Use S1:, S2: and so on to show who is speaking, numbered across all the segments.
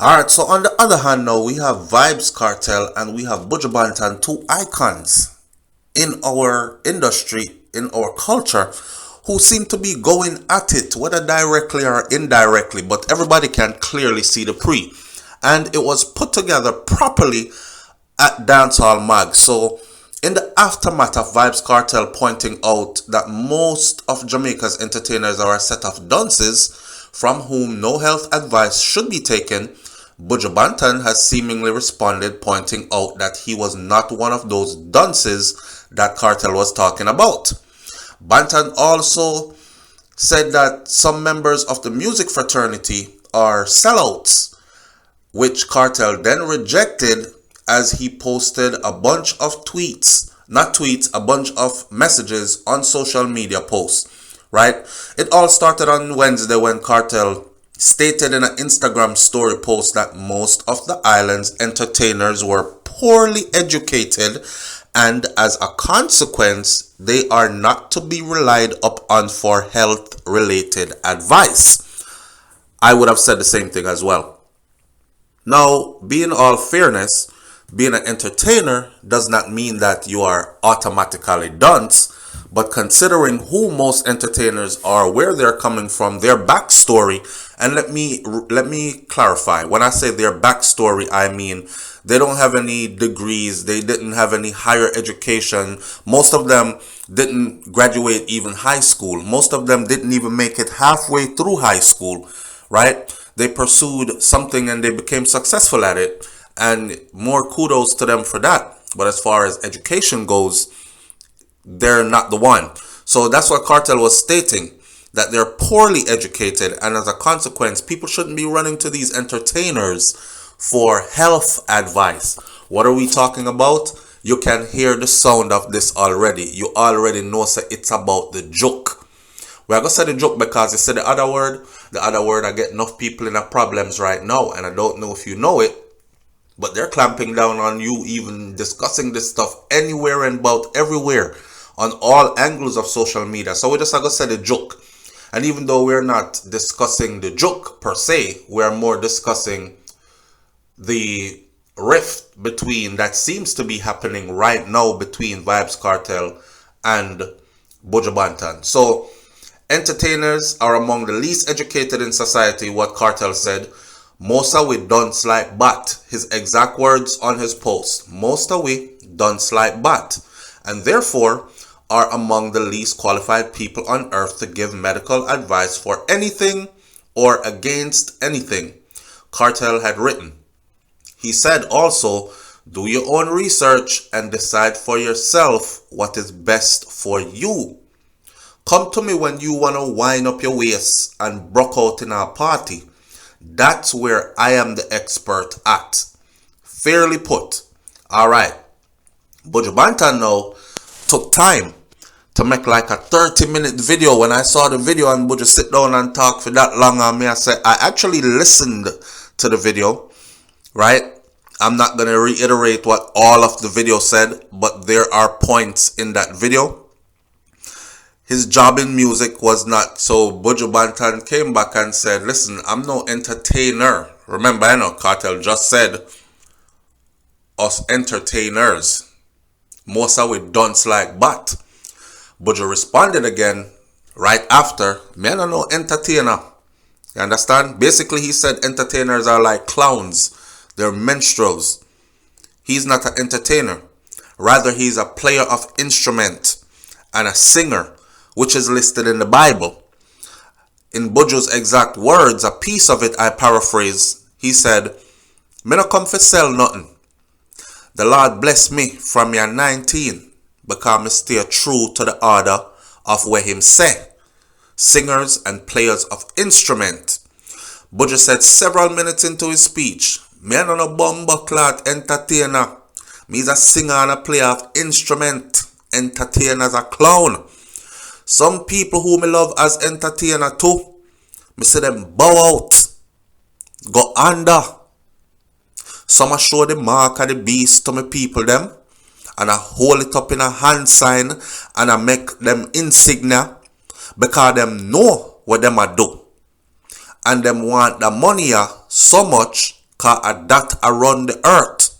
S1: Alright, so on the other hand now, we have Vybz Kartel and we have Buju Banton, two icons in our industry, in our culture, who seem to be going at it, whether directly or indirectly, but everybody can clearly see the pre. And it was put together properly at Dancehall Mag. So in the aftermath of Vybz Kartel pointing out that most of Jamaica's entertainers are a set of dunces from whom no health advice should be taken, Buju Banton has seemingly responded, pointing out that he was not one of those dunces that Kartel was talking about. Banton also said that some members of the music fraternity are sellouts, which Kartel then rejected as he posted a bunch of a bunch of messages on social media posts, right? It all started on Wednesday when Kartel stated in an Instagram story post that most of the island's entertainers were poorly educated and as a consequence, they are not to be relied upon for health-related advice. I would have said the same thing as well. Now, being all fairness, being an entertainer does not mean that you are automatically dunce, but considering who most entertainers are, where they're coming from, their backstory, and let me clarify. When I say their backstory, I mean they don't have any degrees, they didn't have any higher education. Most of them didn't graduate even high school. Most of them didn't even make it halfway through high school, right? They pursued something and they became successful at it, and more kudos to them for that. But as far as education goes, they're not the one. So that's what Kartel was stating, that they're poorly educated, and as a consequence, people shouldn't be running to these entertainers for health advice. What are we talking about? You can hear the sound of this already. You already know, so it's about the joke. We're going to say the joke because you said the other word, I get enough people in a problems right now, and I don't know if you know it, but they're clamping down on you even discussing this stuff anywhere and about everywhere on all angles of social media. So we're just going to say the joke. And even though we're not discussing the joke per se, we're more discussing the rift between that seems to be happening right now between Vybz Kartel and Buju Banton. So entertainers are among the least educated in society, what Kartel said. Most of we dunce like bat. His exact words on his post. Most of we dunce like bat. And therefore are among the least qualified people on earth to give medical advice for anything or against anything, Kartel had written. He said also, do your own research and decide for yourself what is best for you. Come to me when you want to wind up your waist and broke out in our party. That's where I am the expert at. Fairly put. Alright. Buju Banton now took time to make like a 30-minute video. When I saw the video and Buju sit down and talk for that long on me, I said, I actually listened to the video, right? I'm not going to reiterate what all of the video said, but there are points in that video. His job in music was not, so Buju Banton came back and said, listen, I'm no entertainer. Remember, I know Kartel just said, us entertainers. Most of we dunce like bat. Buju responded again right after, man, I'm no entertainer. You understand? Basically, he said entertainers are like clowns. They're minstrels. He's not an entertainer. Rather, he's a player of instrument and a singer, which is listed in the Bible. In Buju's exact words, a piece of it I paraphrase. He said, me no come for sell nothing. The Lord bless me from year 19 because me stay true to the order of where him say. Singers and players of instrument. Buju said several minutes into his speech, me no no bumbleclad entertainer. Me is a singer and a player of instrument. Entertainer as a clown. Some people who me love as entertainer too, me see them bow out, go under. Some I show the mark of the beast to me people them, and I hold it up in a hand sign and I make them insignia because them know what them a do. And them want the money so much cause a that around the earth.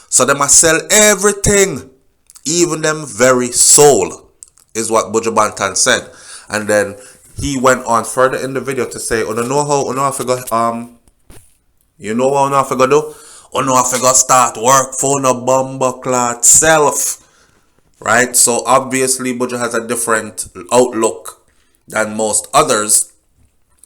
S1: So them a sell everything, even them very soul, is what Buju Banton said. And then he went on further in the video to say, you know how I figure you know what I figure do? I figure start work for no bomber clot self. Right? So obviously Buju has a different outlook than most others,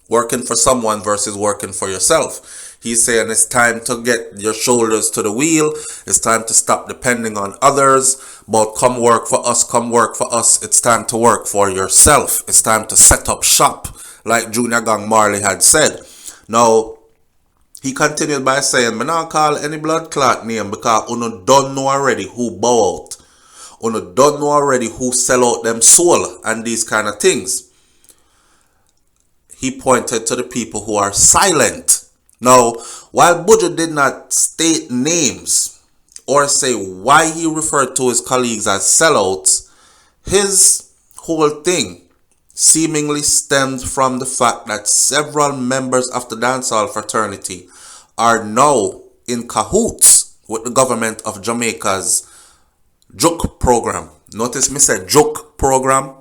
S1: working for someone versus working for yourself. He's saying it's time to get your shoulders to the wheel. It's time to stop depending on others. But come work for us, come work for us. It's time to work for yourself. It's time to set up shop, like Junior Gang Marley had said. Now, he continued by saying, "Me not call any blood clot name because uno don't know already who bow out. Uno don't know already who sell out them soul and these kind of things." He pointed to the people who are silent. Now, while Buju did not state names or say why he referred to his colleagues as sellouts, his whole thing seemingly stemmed from the fact that several members of the dancehall fraternity are now in cahoots with the government of Jamaica's Juke program. Notice me said Juke program.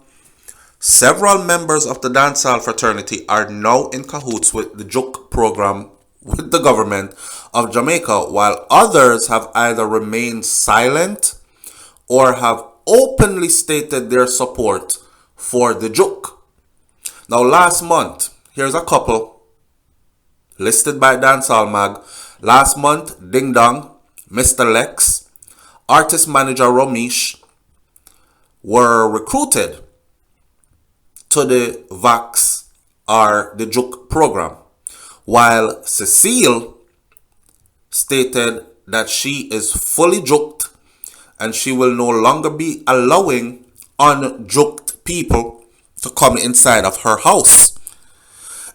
S1: Several members of the dancehall fraternity are now in cahoots with the Juke program with the government of Jamaica, while others have either remained silent or have openly stated their support for the Juke. Now, last month, here's a couple listed by Dancehall Mag. Last month, Ding Dong, Mr. Lex, artist manager Romesh were recruited to the VAX or the Juke program, while Cecile stated that she is fully juked and she will no longer be allowing unjuked people to come inside of her house.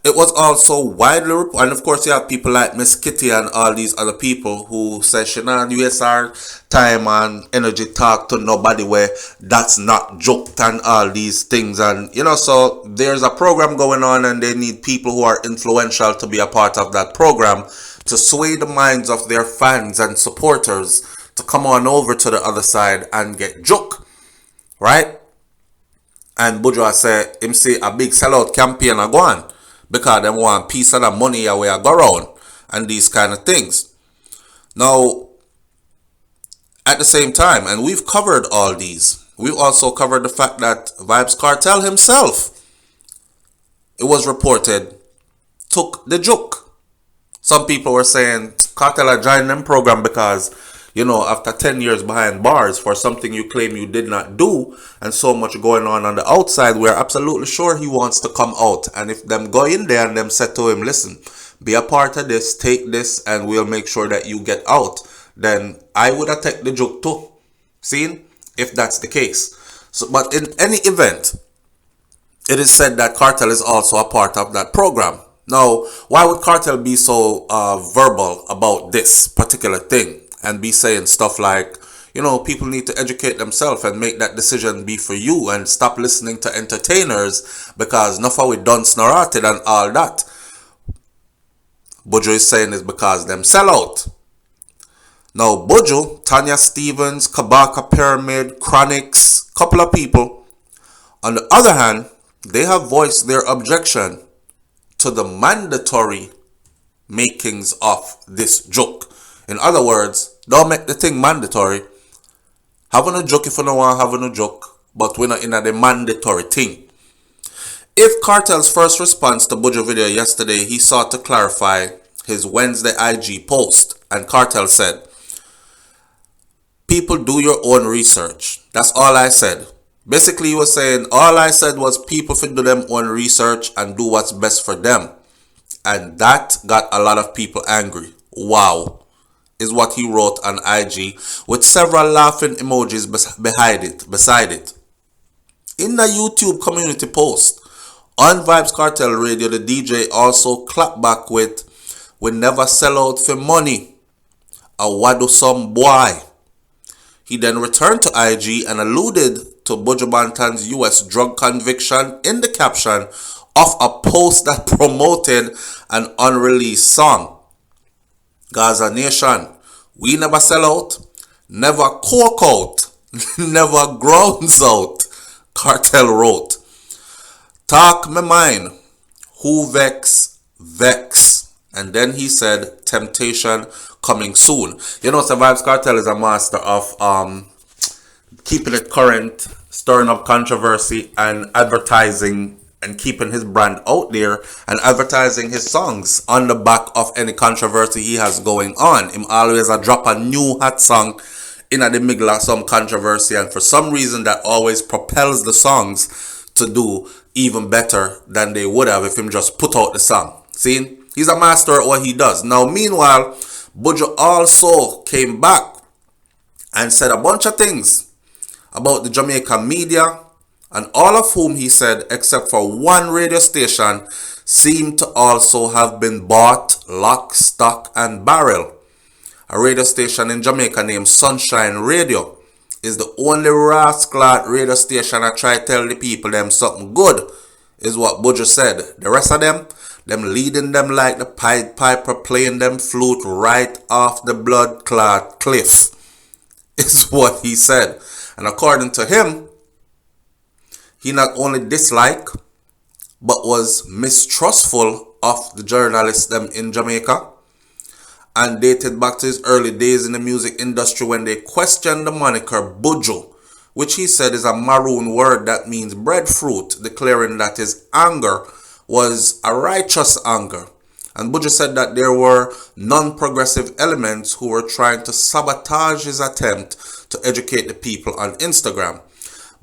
S1: It was also widely reported, and of course you have people like Miss Kitty and all these other people who say she not USR time and energy talk to nobody where that's not joked and all these things. And you know, so there's a program going on and they need people who are influential to be a part of that program to sway the minds of their fans and supporters to come on over to the other side and get joke, right? And Buju say him see a big sellout campaign a go on, because they want a piece of the money away I go around and these kind of things. Now, at the same time, and we've covered all these, we've also covered the fact that Vybz Kartel himself, it was reported, took the joke. Some people were saying Kartel had joined them program because, you know, after 10 years behind bars for something you claim you did not do and so much going on the outside, we're absolutely sure he wants to come out. And if them go in there and them said to him, listen, be a part of this, take this, and we'll make sure that you get out, then I would have taken the joke too. Seen? If that's the case. So, but in any event, it is said that Kartel is also a part of that program. Now, why would Kartel be so verbal about this particular thing and be saying stuff like, you know, people need to educate themselves and make that decision be for you and stop listening to entertainers because nothing we done snorted and all that? Buju is saying is because them sell out. Now, Buju, Tanya Stevens, Kabaka Pyramid, Chronics, couple of people, on the other hand, they have voiced their objection to the mandatory makings of this joke. In other words, don't make the thing mandatory. Having a joke if you don't want having a joke, but we're not in the mandatory thing. If Kartel's first response to Buju video yesterday, he sought to clarify his Wednesday IG post, and Kartel said, people do your own research. That's all I said. Basically, he was saying, all I said was people should do their own research and do what's best for them. And that got a lot of people angry. Wow, is what he wrote on IG with several laughing emojis beside it. In the YouTube community post on Vybz Kartel Radio, the DJ also clapped back with, we never sell out for money. A what do some boy? He then returned to IG and alluded to Buju Banton's US drug conviction in the caption of a post that promoted an unreleased song. Gaza Nation, we never sell out, never coke out, never grounds out. Cartel wrote, talk me mind, who vex, vex. And then he said, temptation coming soon. You know, so Vybz Kartel is a master of keeping it current, stirring up controversy, and advertising and keeping his brand out there and advertising his songs on the back of any controversy he has going on. Him always a drop a new hot song in the middle of some controversy, and for some reason that always propels the songs to do even better than they would have if him just put out the song. See, he's a master at what he does. Now, meanwhile, Buju also came back and said a bunch of things about the Jamaican media, and all of whom he said, except for one radio station, seem to also have been bought lock, stock, and barrel. A radio station in Jamaica named Sunshine Radio is the only rascal radio station I try to tell the people them something good, is what Buju said. The rest of them leading them like the Pied Piper playing them flute right off the blood clot cliff, is what he said. And according to him, he not only disliked, but was mistrustful of the journalists them in Jamaica, and dated back to his early days in the music industry when they questioned the moniker Buju, which he said is a maroon word that means breadfruit, declaring that his anger was a righteous anger. And Buju said that there were non-progressive elements who were trying to sabotage his attempt to educate the people on Instagram.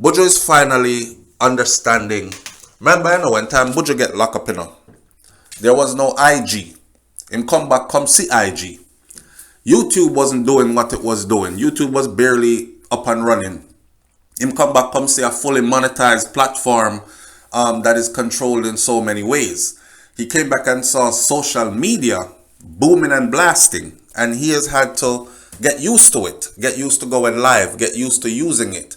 S1: Buju is finally understanding. Remember, you know, when time Buju get locked up, you know, there was no IG. Him come back, come see IG. YouTube wasn't doing what it was doing. YouTube was barely up and running. Him come back, come see a fully monetized platform that is controlled in so many ways. He came back and saw social media booming and blasting, and he has had to get used to it, get used to going live, get used to using it.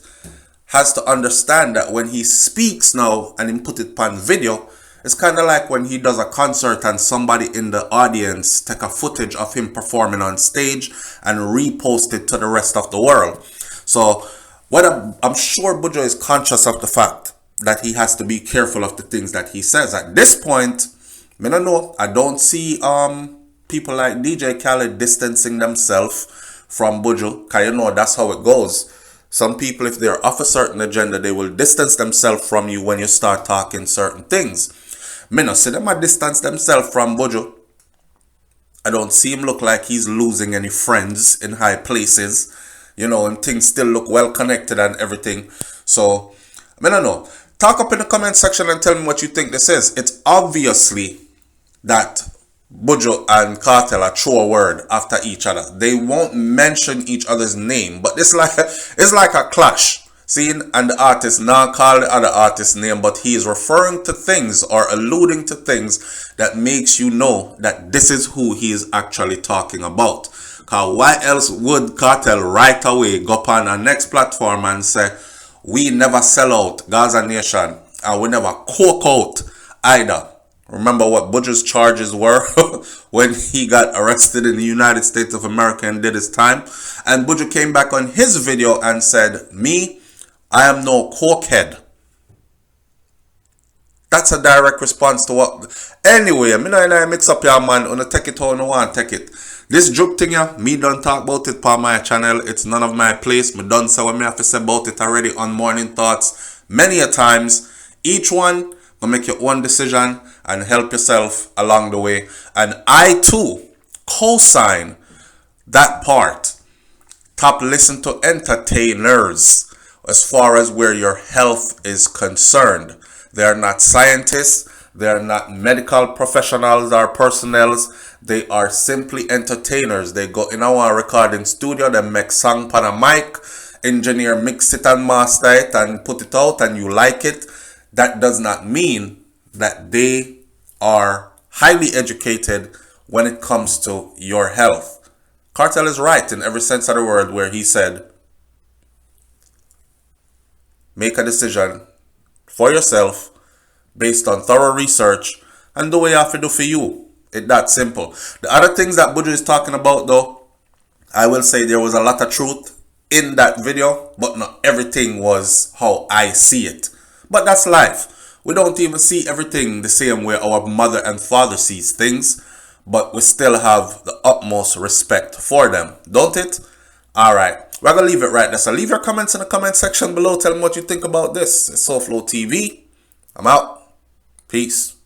S1: Has to understand that when he speaks now and he put it on video, it's kind of like when he does a concert and somebody in the audience take a footage of him performing on stage and repost it to the rest of the world. So I'm sure Buju is conscious of the fact that he has to be careful of the things that he says. At this point, I don't know, I don't see people like DJ Khaled distancing themselves from Buju, because you know that's how it goes. Some people, if they're off a certain agenda, they will distance themselves from you when you start talking certain things. Me no see them a distance themselves from Buju. I don't see him look like he's losing any friends in high places, you know, and things still look well connected and everything. So, I don't know. Talk up in the comment section and tell me what you think this is. It's obviously that Buju and Kartel are throw a word after each other. They won't mention each other's name, but it's like a clash. Seeing, and the artist now call the other artist's name, but he is referring to things or alluding to things that makes you know that this is who he is actually talking about. Cause why else would Kartel right away go up on our next platform and say, we never sell out Gaza Nation, and we never coke out either? Remember what Buju's charges were when he got arrested in the United States of America and did his time. And Buju came back on his video and said, me, I am no cokehead. That's a direct response to what... Anyway, I'm not going to mix up your man. I'm going to take it how I want to take it. This joke thing, yeah, me don't talk about it on my channel. It's none of my place. Me done say what me have to say about it already on Morning Thoughts many a times. Each one will make your own decision and help yourself along the way. And I too co-sign that part. Top listen to entertainers as far as where your health is concerned. They are not scientists. They are not medical professionals or personnels. They are simply entertainers. They go in our recording studio, they make song on a mic, engineer mix it and master it and put it out and you like it. That does not mean that they are highly educated when it comes to your health. Kartel is right in every sense of the word where he said, make a decision for yourself based on thorough research and do what you have to do for you. It's that simple. The other things that Buju is talking about though, I will say there was a lot of truth in that video, but not everything was how I see it. But that's life. We don't even see everything the same way our mother and father sees things, but we still have the utmost respect for them, don't it? Alright, we're gonna leave it right there. So leave your comments in the comment section below. Tell me what you think about this. It's SouFLoTV. I'm out. Peace.